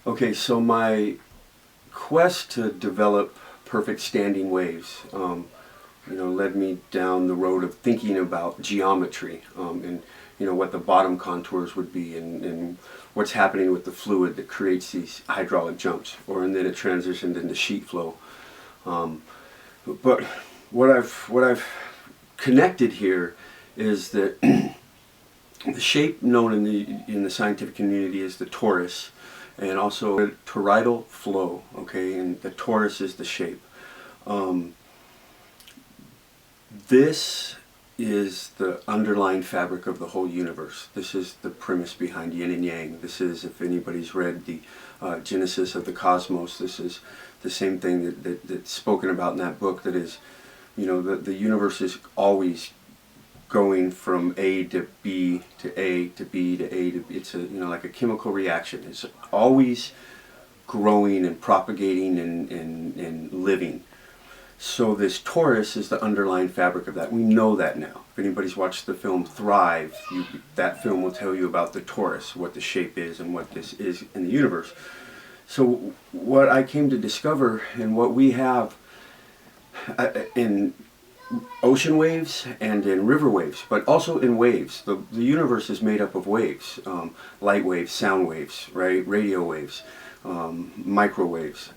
Okay, so my quest to develop perfect standing waves, led me down the road of thinking about geometry, and what the bottom contours would be, and what's happening with the fluid that creates these hydraulic jumps, and then it transitioned into sheet flow. But what I've connected here is that the shape known in the scientific community is the torus, and also toroidal flow. Okay, and the torus is the shape. This is the underlying fabric of the whole universe. This is the premise behind Yin and Yang. This is, if anybody's read the Genesis of the Cosmos, this is the same thing that's spoken about in that book. That is, the universe is always going from A to B to A to B to A to B. It's like a chemical reaction. It's always growing and propagating and living. So this torus is the underlying fabric of that. We know that now. If anybody's watched the film Thrive, that film will tell you about the torus, what the shape is and what this is in the universe. So what I came to discover, and what we have in ocean waves and in river waves, but also in waves. The universe is made up of waves, light waves, sound waves, right? Radio waves, microwaves.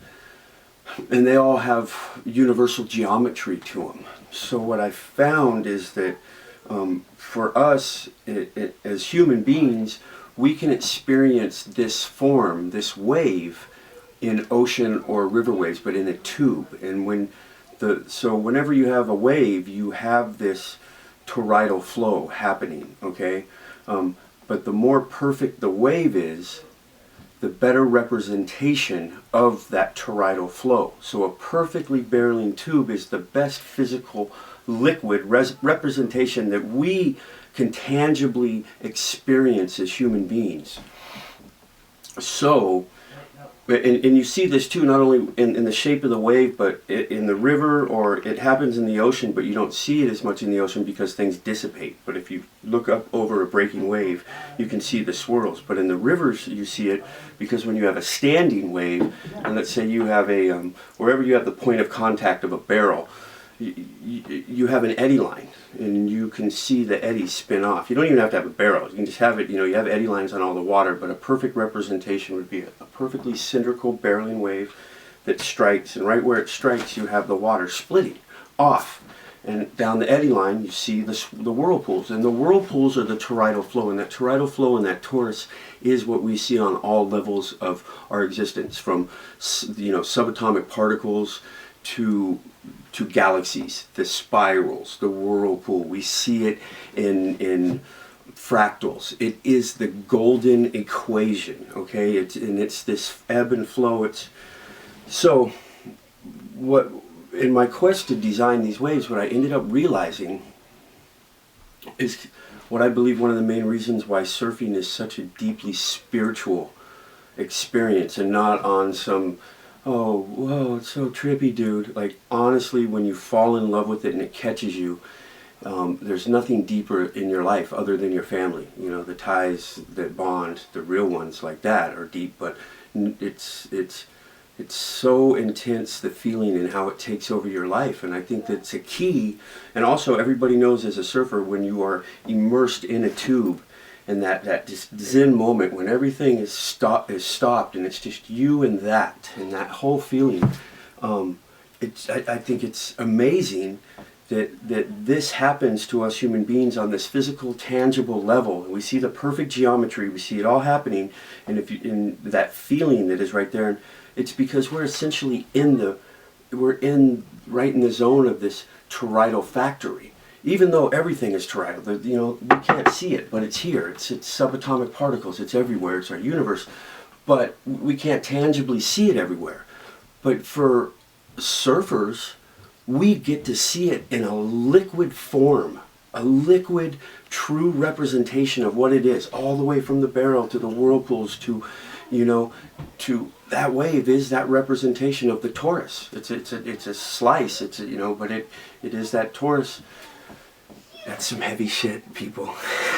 And they all have universal geometry to them. So what I found is that for us as human beings, we can experience this form, this wave, in ocean or river waves, but in a tube. And whenever you have a wave, you have this toroidal flow happening. Okay, but the more perfect the wave is, the better representation of that toroidal flow. So a perfectly barreling tube is the best physical liquid representation that we can tangibly experience as human beings. So, and you see this too, not only in the shape of the wave, but in the river, or it happens in the ocean, but you don't see it as much in the ocean because things dissipate. But if you look up over a breaking wave, you can see the swirls. But in the rivers, you see it because when you have a standing wave, and let's say you have wherever you have the point of contact of a barrel, you have an eddy line, and you can see the eddies spin off. You don't even have to have a barrel. You can just have it, you have eddy lines on all the water, but a perfect representation would be a perfectly cylindrical barreling wave that strikes, and right where it strikes, you have the water splitting off. And down the eddy line, you see the whirlpools, and the whirlpools are the toroidal flow, and that toroidal flow and that torus is what we see on all levels of our existence, from subatomic particles to galaxies, the spirals, the whirlpool. We see it in fractals. It is the golden equation. Okay, it's this ebb and flow. So what in my quest to design these waves, what I ended up realizing is what I believe one of the main reasons why surfing is such a deeply spiritual experience, and not on some, oh, whoa, it's so trippy, dude. Like, honestly, when you fall in love with it and it catches you, there's nothing deeper in your life other than your family. The ties that bond, the real ones like that are deep, but it's so intense, the feeling and how it takes over your life. And I think that's a key. And also, everybody knows as a surfer, when you are immersed in a tube, and that just zen moment when everything is stopped and it's just you and that whole feeling. I think it's amazing that this happens to us human beings on this physical, tangible level. We see the perfect geometry, we see it all happening, and in that feeling that is right there, and it's because we're essentially right in the zone of this toroidal factory. Even though everything is toroidal, we can't see it, but it's here. It's subatomic particles. It's everywhere. It's our universe, but we can't tangibly see it everywhere. But for surfers, we get to see it in a liquid form, a liquid, true representation of what it is, all the way from the barrel to the whirlpools to that wave is that representation of the torus. It's a slice. But it is that torus. That's some heavy shit, people.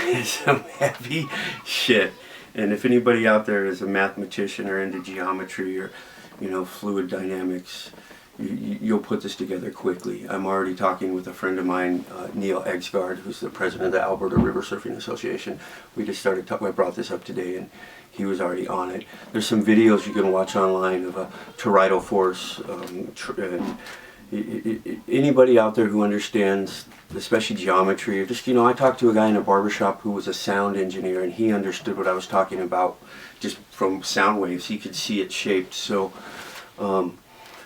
It's some heavy shit. And if anybody out there is a mathematician or into geometry or, fluid dynamics, you'll put this together quickly. I'm already talking with a friend of mine, Neil Eggsgaard, who's the president of the Alberta River Surfing Association. We just started talking, I brought this up today, and he was already on it. There's some videos you can watch online of a toroidal force, and anybody out there who understands, especially geometry, or just, I talked to a guy in a barbershop who was a sound engineer, and he understood what I was talking about just from sound waves. He could see it shaped. So,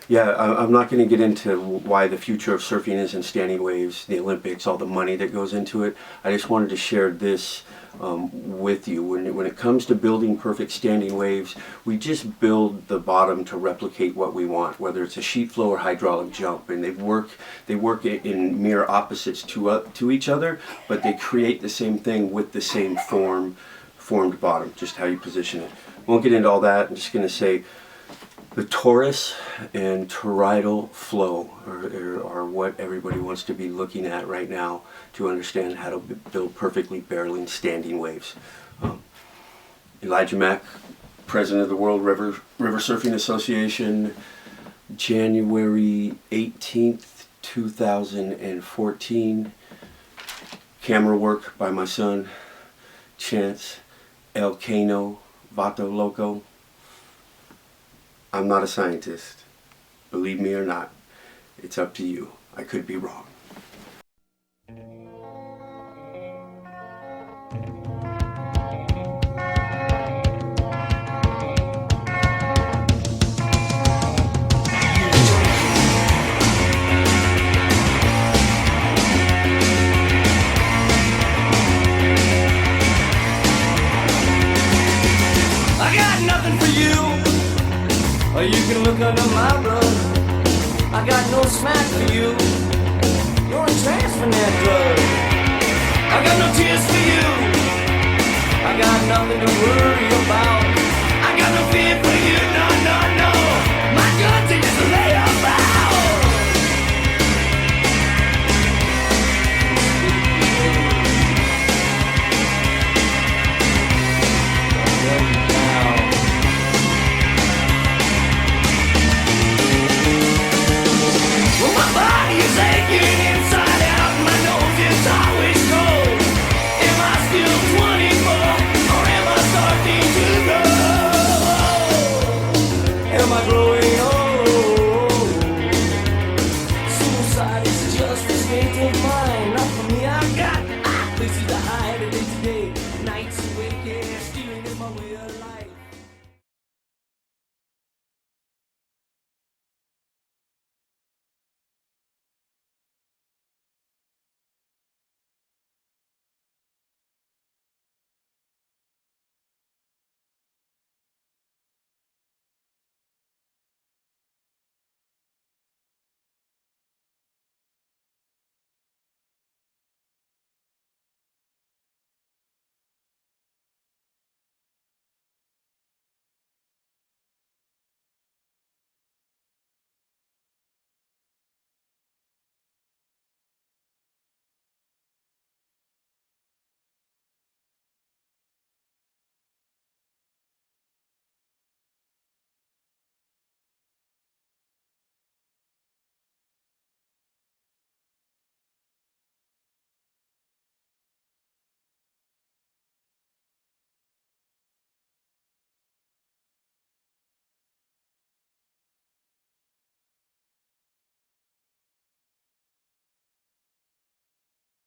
yeah, I'm not going to get into why the future of surfing is in standing waves, the Olympics, all the money that goes into it. I just wanted to share this with you. When it comes to building perfect standing waves, we just build the bottom to replicate what we want, whether it's a sheet flow or hydraulic jump, and they work in mirror opposites to each other, but they create the same thing with the same formed bottom, just how you position it. Won't get into all that. I'm just going to say the Torus and Toroidal Flow are what everybody wants to be looking at right now to understand how to build perfectly barreling standing waves. Elijah Mack, President of the World River Surfing Association, January 18th, 2014. Camera work by my son, Chance El Cano Vato Loco. I'm not a scientist. Believe me or not, it's up to you. I could be wrong. I got nothing for you. Or you can look under my rug. I got no smack for you. You're a transfernet drug. I got no tears for you. I got nothing to worry about.